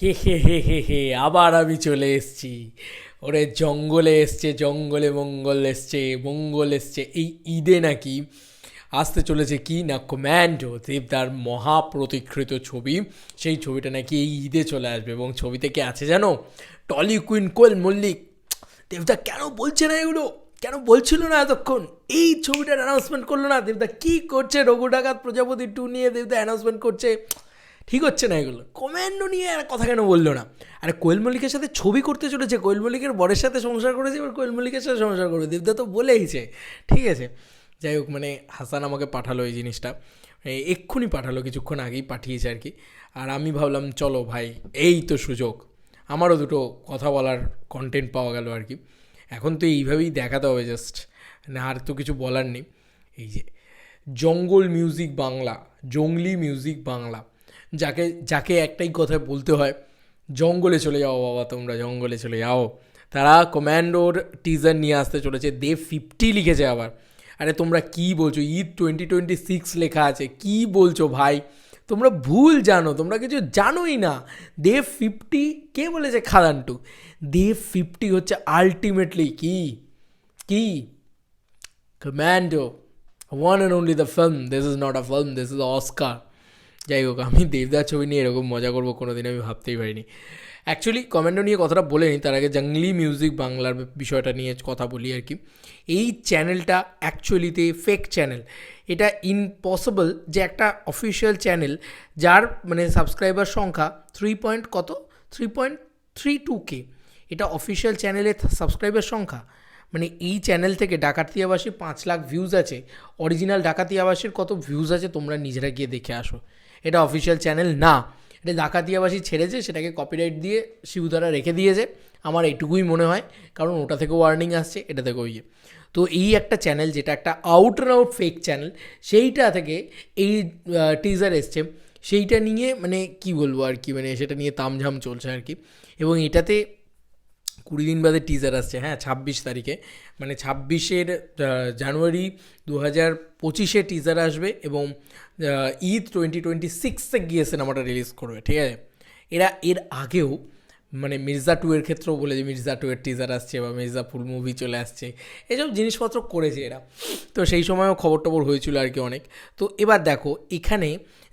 হে হে হে হে হে আবার আমি চলে এসেছি। ওরে জঙ্গলে এসছে, জঙ্গলে মঙ্গল এসছে, মঙ্গল এসছে। এই ঈদে নাকি আসতে চলেছে কি না কম্যান্ডো, দেবদার মহাপ্রতীক্ষিত ছবি। সেই ছবিটা নাকি এই ঈদে চলে আসবে এবং ছবিতে কে আছে জানো? Trolley queen Koel Mallick. দেবদা কেন বলছে না এগুলো? কেন বলছিল না এতক্ষণ? এই ছবিটার অ্যানাউন্সমেন্ট করলো না দেবদা? কী করছে রঘু ডাকাত প্রজাপতি 2 নিয়ে দেবদা অ্যানাউন্সমেন্ট করছে? ঠিক হচ্ছে না এগুলো। কম্যান্ডো নিয়ে আর কথা কেন বললো না? আরে কোয়েল মল্লিকের সাথে ছবি করতে চলেছে, কোয়েল মল্লিকের বরের সাথে সংসার করেছে, এবার কোয়েল মল্লিকের সাথে সংসার করবে। দেবদা তো বলেইছে। ঠিক আছে, যাই হোক, মানে হাসান আমাকে পাঠালো এই জিনিসটা, এক্ষুনি পাঠালো, কিছুক্ষণ আগেই পাঠিয়েছে আর কি। আর আমি ভাবলাম চলো ভাই, এই তো সুযোগ, আমারও দুটো কথা বলার কন্টেন্ট পাওয়া গেল আর কি। এখন তো এইভাবেই দেখাতে হবে জাস্ট, না আর তো কিছু বলার নেই। এই যে জঙ্গল মিউজিক বাংলা, জঙ্গলি মিউজিক বাংলা, যাকে যাকে একটাই কথা বলতে হয়, জঙ্গলে চলে যাও বাবা, তোমরা জঙ্গলে চলে যাও। তারা কম্যান্ডোর টিজার নিয়ে আসতে চলেছে। দে 50 লিখেছে আবার। আরে তোমরা কি বলছো? ঈদ 2026 লেখা আছে, কি বলছো ভাই? তোমরা ভুল জানো, তোমরা কিছু জানোই না। দে 50 কে বলেছে? খাদান্টু। দে 50 হচ্ছে আলটিমেটলি কি কি commando, one and only the film. This is not a film, this is Oscar. যাই হোক, আমি দেবদার ছবি নিয়ে এরকম মজা করবো কোনো দিন আমি ভাবতেই পারিনি। অ্যাকচুয়ালি কমেন্টো নিয়ে কথাটা বলে নিই, তার আগে জঙ্গলি মিউজিক বাংলার বিষয়টা নিয়ে কথা বলি আর কি। এই চ্যানেলটা অ্যাকচুয়ালিতে ফেক চ্যানেল। এটা ইম্পসিবল যে একটা অফিসিয়াল চ্যানেল, যার মানে সাবস্ক্রাইবার সংখ্যা 3.32K, এটা অফিসিয়াল চ্যানেলের সাবস্ক্রাইবার সংখ্যা। মানে এই চ্যানেল থেকে ডাকাতি আবাসী 5 লাখ ভিউজ আছে। অরিজিনাল ডাকাতি আবাসীর কত ভিউজ আছে তোমরা নিজেরা গিয়ে দেখে আসো। এটা অফিসিয়াল চ্যানেল না, এটা ডাকাতি আবাসী ছেড়েছে, সেটাকে কপিরাইট দিয়ে শিবুদারা রেখে দিয়েছে। আমার এইটুকুই মনে হয়, কারণ ওটা থেকে ওয়ার্নিং আসছে, এটা থেকে ইয়ে। তো এই একটা চ্যানেল যেটা একটা out and out fake channel, সেইটা থেকে এই টিজার এসছে। সেইটা নিয়ে মানে কি বলবো আর কি, মানে সেটা নিয়ে তামঝাম চলছে আর কি। এবং এটাতে 20 দিন বাদে টিজার আসছে, হ্যাঁ 26 তারিখে, মানে 26 জানুয়ারি 2025 টিজার আসবে। এবং ঈদ 2026 গিয়ে সিনেমাটা রিলিজ করবে, ঠিক আছে। এরা এর আগেও মানে মির্জা 2 এর ক্ষেত্রেও বলে যে মির্জা 2 এর টিজার আসছে বা মির্জা ফুল মুভি চলে আসছে, এসব জিনিসপত্র করেছে এরা। তো সেই সময়ও খবর টবর হয়েছিল আর কি অনেক। তো এবার দেখো এখানে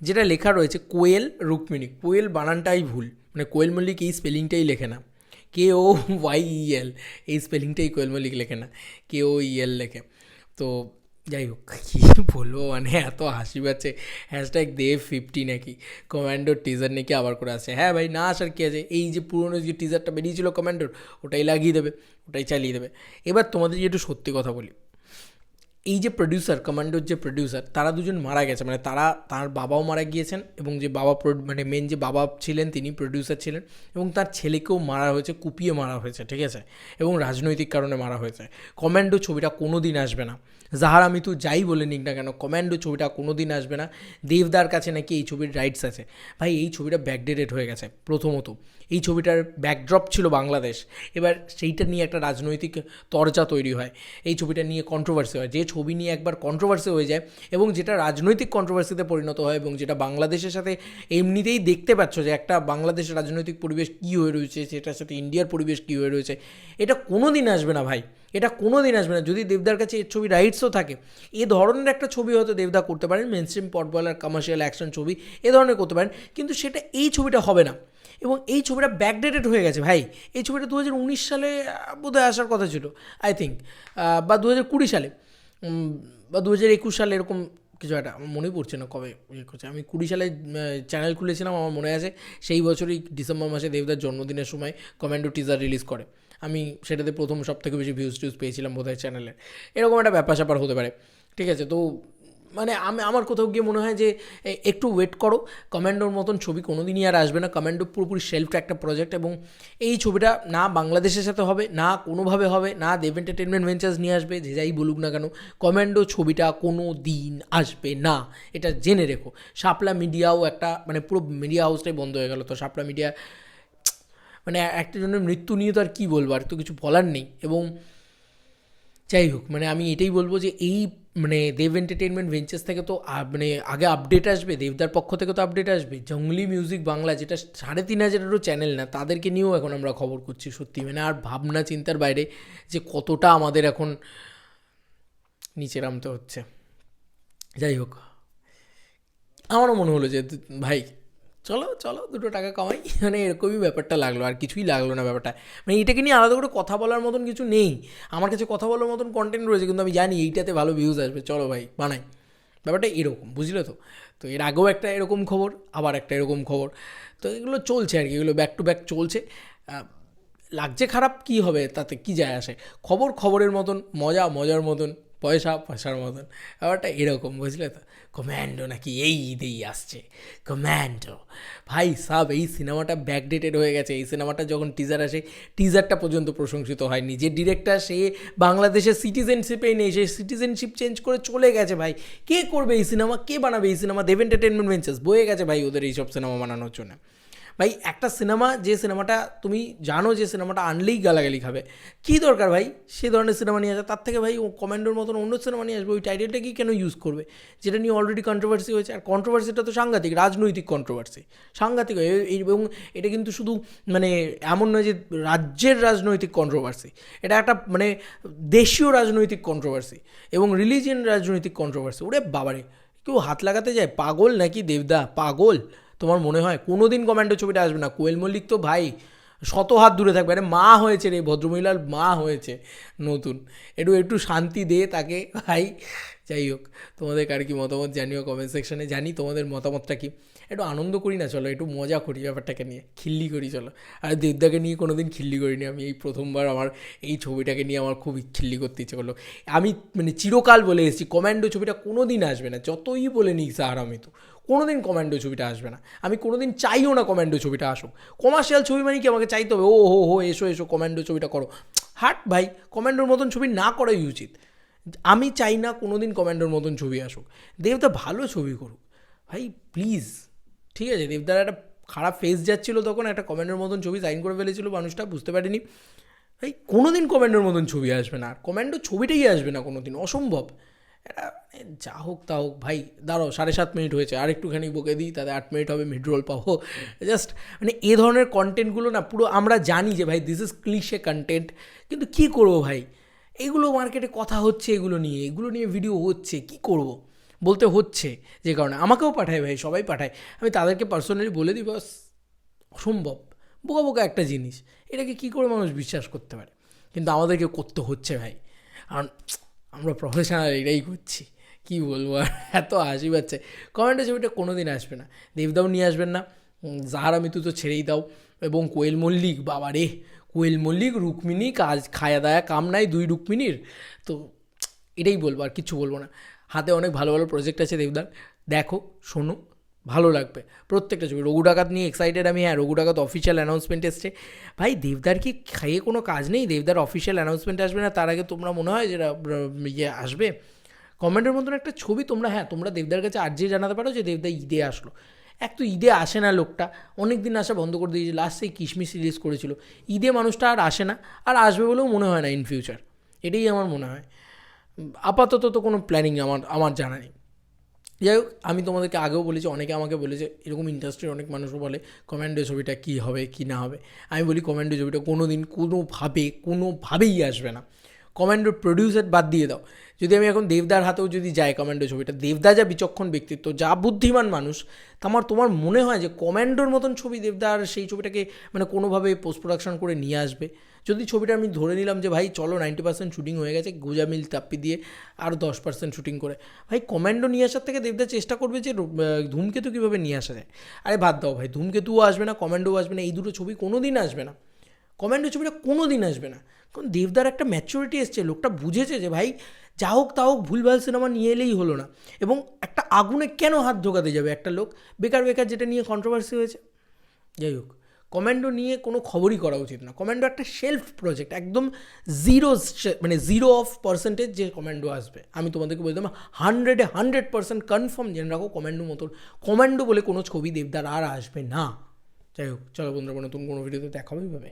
যেটা লেখা রয়েছে, কোয়েল রুক্মিণী, কোয়েল বানানটাই ভুল, মানে কোয়েল মল্লিক এই স্পেলিংটাই লেখে না, KOYEL, এই স্পেলিংটাই কোয়েল মল্লিক লেখে না, KOEL লেখে। তো যাই হোক, কী বলবো, মানে এত হাসি পাচ্ছে। #Dave50 নাকি কমান্ডোর টিজার নাকি আবার করে আসে। হ্যাঁ ভাই, না আসার কী আছে? এই যে পুরনো যে টিজারটা বেরিয়েছিল কমান্ডোর, ওটাই লাগিয়ে দেবে, ওটাই চালিয়ে দেবে। এবার তোমাদের যে একটু সত্যি কথা বলি, এই যে প্রডিউসার, কমান্ডোর যে প্রডিউসার, তারা দুজন মারা গেছে, মানে তার বাবাও মারা গিয়েছেন, এবং যে বাবা মানে মেন যে বাবা ছিলেন তিনি প্রডিউসার ছিলেন, এবং তার ছেলেকেও মারা হয়েছে, কুপিয়ে মারা হয়েছে, ঠিক আছে, এবং রাজনৈতিক কারণে মারা হয়েছে। কমান্ডো ছবিটা কোনো দিন আসবে না, যাহার আমি তো যাই বলে নিক না কেন, কমান্ডো ছবিটা কোনো দিন আসবে না। দেবদার কাছে নাকি এই ছবির রাইটস আছে। ভাই এই ছবিটা ব্যাকডেটেড হয়ে গেছে। প্রথমত এই ছবিটার ব্যাকড্রপ ছিল বাংলাদেশ, এবার সেইটা নিয়ে একটা রাজনৈতিক তরজা তৈরি হয়, এই ছবিটা নিয়ে কন্ট্রোভার্সি হয়। যে ছবি নিয়ে একবার কন্ট্রোভার্সি হয়ে যায় এবং যেটা রাজনৈতিক কন্ট্রোভার্সিতে পরিণত হয়, এবং যেটা বাংলাদেশের সাথে এমনিতেই দেখতে পাচ্ছ যে একটা বাংলাদেশের রাজনৈতিক পরিবেশ কী হয়ে রয়েছে, সেটার সাথে ইন্ডিয়ার পরিবেশ কী হয়ে রয়েছে, এটা কোনো দিন আসবে না ভাই, এটা কোনো দিন আসবে না। যদি দেবদার কাছে এর ছবি রাইটসও থাকে, এ ধরনের একটা ছবি হয়তো দেবদা করতে পারেন, মেন স্ট্রিম পটবলার কমার্শিয়াল অ্যাকশন ছবি এ ধরনের করতে পারেন, কিন্তু সেটা এই ছবিটা হবে না। এবং এই ছবিটা ব্যাকডেটেড হয়ে গেছে ভাই। এই ছবিটা 2019 সালে বোধহয় আসার কথা ছিল, আই থিঙ্ক, বা 2020 সালে, বা 2021 সালে, এরকম কিছু একটা, আমার মনেই পড়ছে না কবে ইয়ে করছে। আমি 20 সালে চ্যানেল খুলেছিলাম, আমার মনে আছে সেই বছরই ডিসেম্বর মাসে দেবদার জন্মদিনের সময় কমান্ডো টিজার রিলিজ করে। আমি সেটাতে প্রথম সব থেকে বেশি ভিউজ টিউজ পেয়েছিলাম বোধহয় চ্যানেলে। এরকম একটা ব্যাপার স্যাপার হতে পারে, ঠিক আছে। তো মানে আমার কোথাও গিয়ে মনে হয় যে একটু ওয়েট করো, কমান্ডোর মতন ছবি কোনো দিনই আর আসবে না। কমান্ডো পুরোপুরি শেলফটা একটা প্রজেক্ট, এবং এই ছবিটা না বাংলাদেশের সাথে হবে, না কোনোভাবে হবে, না দেব এন্টারটেনমেন্ট ভেঞ্চার্স নিয়ে আসবে, যে যাই বলুক না কেন, কমান্ডো ছবিটা কোনো দিন আসবে না, এটা জেনে রেখো। শাপলা মিডিয়াও একটা, মানে পুরো মিডিয়া হাউসটাই বন্ধ হয়ে গেল। তো শাপলা মিডিয়া, মানে একটা জনের মৃত্যু নিয়ে তো আর কী বলবো, আর তো কিছু বলার নেই। এবং যাই হোক, মানে আমি এটাই বলবো যে এই মানে দেব এন্টারটেনমেন্ট ভেঞ্চার্স থেকে তো মানে আগে আপডেট আসবে, দেবদার পক্ষ থেকে তো আপডেট আসবে। জঙ্গলি মিউজিক বাংলা, যেটা 3,500-এরও চ্যানেল না, তাদেরকে নিয়েও এখন আমরা খবর করছি। সত্যি মানে আর ভাবনা চিন্তার বাইরে যে কতটা আমাদের এখন নিচে নামতে হচ্ছে। যাই হোক, আমারও মনে হলো যে ভাই চলো চলো 2 টাকা কামাই, মানে এরকমই ব্যাপারটা লাগলো, আর কিছুই লাগলো না ব্যাপারটা। মানে এটাকে নিয়ে আলাদা করে কথা বলার মতন কিছু নেই। আমার কাছে কথা বলার মতন কন্টেন্ট রয়েছে, কিন্তু আমি জানি এইটাতে ভালো ভিউজ আসবে, চলো ভাই বানাই। ব্যাপারটা এরকম, বুঝলে তো? তো এর আগেও একটা এরকম খবর, আবার একটা এরকম খবর, তো এগুলো চলছে আর কি, এগুলো ব্যাক টু ব্যাক চলছে। লাগছে খারাপ, কি হবে তাতে, কি যায় আসে? খবর খবরের মতন, মজা মজার মতন, পয়সা পয়সার মতন, ব্যাপারটা এরকম, বুঝলে তো? কম্যান্ডো নাকি এই ঈদেই আসছে, কম্যান্ডো ভাই সাব, এই সিনেমাটা ব্যাকডেটেড হয়ে গেছে। এই সিনেমাটা যখন টিজার আসে, টিজারটা পর্যন্ত প্রশংসিত হয়নি। যে ডিরেক্টর, সে বাংলাদেশের সিটিজেনশিপেই নেই, সে সিটিজেনশিপ চেঞ্জ করে চলে গেছে ভাই। কে করবে এই সিনেমা, কে বানাবে এই সিনেমা? দেব এন্টারটেনমেন্ট ভেঞ্চার্স বয়ে গেছে ভাই ওদের এইসব সিনেমা বানানোর জন্য। ভাই একটা সিনেমা, যে সিনেমাটা তুমি জানো যে সিনেমাটা আনলেই গালাগালি খাবে, কী দরকার ভাই সে ধরনের সিনেমা নিয়ে আসে? তার থেকে ভাই ও কমান্ডোর মতন অন্য সিনেমা নিয়ে আসবে, ওই টাইটেলটাকেই কেন ইউজ করবে, যেটা নিয়ে অলরেডি কন্ট্রোভার্সি হয়েছে? আর কন্ট্রোভার্সিটা তো সাংঘাতিক, রাজনৈতিক কন্ট্রোভার্সি, সাংঘাতিক। এবং এটা কিন্তু শুধু মানে এমন নয় যে রাজ্যের রাজনৈতিক কন্ট্রোভার্সি, এটা একটা মানে দেশীয় রাজনৈতিক কন্ট্রোভার্সি এবং রিলিজিয়ান রাজনৈতিক কন্ট্রোভার্সি। ওরে বাবারে, কেউ হাত লাগাতে যায়? পাগল নাকি দেবদা, পাগল? তোমার মনে হয় কোনো দিন কমান্ডো ছবিটা আসবে না? কোয়েল মল্লিক তো ভাই শত হাত দূরে থাকবে। আরে মা হয়েছে রে, ভদ্রমহিলার মা হয়েছে নতুন, একটু একটু শান্তি দে তাকে ভাই। যাই হোক, তোমাদের কার কি মতামত জানিও কমেন্ট সেকশনে, জানি তোমাদের মতামতটা কি। একটু আনন্দ করি না, চলো একটু মজা করি ব্যাপারটাকে নিয়ে, খিল্লি করি চলো। আর দেবদাকে নিয়ে কোনো দিন খিল্লি করিনি আমি, এই প্রথমবার আমার এই ছবিটাকে নিয়ে আমার খুব খিল্লি করতে ইচ্ছে করলো। আমি মানে চিরকাল বলে এসেছি কমান্ডো ছবিটা কোনো দিন আসবে না, যতই বলে নিক স্যার, আমি তো কোনো দিন কমান্ডো ছবিটা আসবে না। আমি কোনো দিন চাইও না কমান্ডো ছবিটা আসুক। কমার্শিয়াল ছবি মানে কি আমাকে চাইতে হবে? ও হো হো, এসো এসো কমান্ডো ছবিটা করো। হাট ভাই, কমান্ডোর মতন ছবি না করাই উচিত। আমি চাই না কোনো দিন কমান্ডোর মতন ছবি আসুক। দেবদা ভালো ছবি করুক ভাই, প্লিজ। ঠিক আছে, দেবদার একটা খারাপ ফেস যাচ্ছিলো, তখন একটা কমান্ডোর মতন ছবি সাইন করে ফেলেছিল, মানুষটা বুঝতে পারেনি। ভাই কোনো দিন কমান্ডোর মতন ছবি আসবে না, আর কমান্ডো ছবিটাই আসবে না কোনো দিন, অসম্ভব। এটা যা হোক তা হোক ভাই। দাঁড়াও, 7.5 মিনিট হয়েছে, আর একটুখানি বকে দিই, তাতে 8 মিনিট হবে, মিড রোল পাবো। জাস্ট মানে এ ধরনের কন্টেন্টগুলো না, পুরো আমরা জানি যে ভাই দিস ইজ ক্লিশে কন্টেন্ট, কিন্তু কী করবো ভাই, এগুলো মার্কেটে কথা হচ্ছে, এগুলো নিয়ে ভিডিও হচ্ছে, কি করব, বলতে হচ্ছে। যে কারণে আমাকেও পাঠায় ভাই, সবাই পাঠায়, আমি তাদেরকে পার্সোনালি বলে দিই, বাস অসম্ভব বোকা বোকা একটা জিনিস, এটাকে কী করে মানুষ বিশ্বাস করতে পারে? কিন্তু আমাদেরকে করতে হচ্ছে ভাই, কারণ আমরা প্রফেশনাল এটাই করছি। কী বলবো আর, এত হাসি পাচ্ছে। কমেন্টে ছবিটা কোনো দিন আসবে না, দেবদাও নিয়ে আসবেন না, জাহারা মিতু তো ছেড়েই দাও, এবং কোয়েল মল্লিক, বাবা রে, কোয়েল মল্লিক, রুক্মিণী, কাজ খায়া দায়া কাম নাই 2 রুক্মিণীর। তো এটাই বলবো, আর কিছু বলবো না। হাতে অনেক ভালো ভালো প্রজেক্ট আছে দেবদার, দেখো শোনো, ভালো লাগবে প্রত্যেকটা ছবি। রঘু ডাকাত নিয়ে এক্সাইটেড আমি। হ্যাঁ, রঘু ডাকাত অফিসিয়াল অ্যানাউন্সমেন্ট এসছে ভাই। দেবদার কি খেয়ে কোনো কাজ নেই? দেবদার অফিসিয়াল অ্যানাউন্সমেন্ট আসবে না তার আগে তোমরা মনে হয় যেটা ইয়ে আসবে কমেন্টের মতন একটা ছবি? তোমরা হ্যাঁ, তোমরা দেবদার কাছে আর্জি জানাতে পারো যে দেবদা ঈদে আসলো। এক তো ঈদে আসে না লোকটা, অনেক দিন আসা বন্ধ করে দিয়েছে, লাস্ট সেই কিশমিশ রিলিজ করেছিল। ঈদে মানুষটা আর আসে না, আর আসবে বলেও মনে হয় না ইন ফিউচার, এটাই আমার মনে হয়। আপাতত তো কোনো প্ল্যানিং আমার জানা নেই। যাই হোক, আমি তোমাদেরকে আগেও বলেছি, অনেকে আমাকে বলেছে, এরকম ইন্ডাস্ট্রির অনেক মানুষও বলে কমান্ডো ছবিটা কী হবে কী না হবে। আমি বলি কমান্ডো ছবিটা কোনো দিন কোনোভাবেই আসবে না। কমান্ডোর প্রডিউসার বাদ দিয়ে দাও, যদি আমি এখন দেবদার হাতেও যদি যাই কমান্ডো ছবিটা, দেবদা যা বিচক্ষণ ব্যক্তিত্ব, যা বুদ্ধিমান মানুষ, তোমার মনে হয় যে কমান্ডোর মতন ছবি দেবদার সেই ছবিটাকে মানে কোনোভাবে পোস্ট প্রোডাকশন করে নিয়ে আসবে? যদি ছবিটা আমি ধরে নিলাম যে ভাই চলো 90% শুটিং হয়ে গেছে, গোজামিল তাপ্পি দিয়ে আরও 10% শুটিং করে, ভাই কমান্ডো নিয়ে আসার থেকে দেবদা চেষ্টা করবে যে ধূমকেতু কীভাবে নিয়ে আসা যায়। আরে বাদ দাও ভাই, ধূমকেতুও আসবে না, কমান্ডোও আসবে না, এই দুটো ছবি কোনো দিন আসবে না। কমান্ডো ছবিটা কোনো দিন আসবে না, কারণ দেবদার একটা ম্যাচুরিটি এসছে, লোকটা বুঝেছে যে ভাই যা হোক তা হোক ভুলভাল সিনেমা নিয়ে এলেই হলো না। এবং একটা আগুনে কেন হাত ঢোকাতে যাবে একটা লোক, বেকার বেকার, যেটা নিয়ে কন্ট্রোভার্সি হয়েছে। যাই হোক, কমান্ডো নিয়ে কোনো খবরই করা উচিত না। কমান্ডো একটা সেলফ প্রজেক্ট, একদম মানে 0% যে কমান্ডো আসবে। আমি তোমাদেরকে বলতাম 100% কনফার্ম জেনে রাখো, কমান্ডো বলে কোনো ছবি দেবদার আর আসবে না। যাই হোক, চলো বন্ধুরা, নতুন কোনো ভিডিওতে দেখা হবে এইভাবে।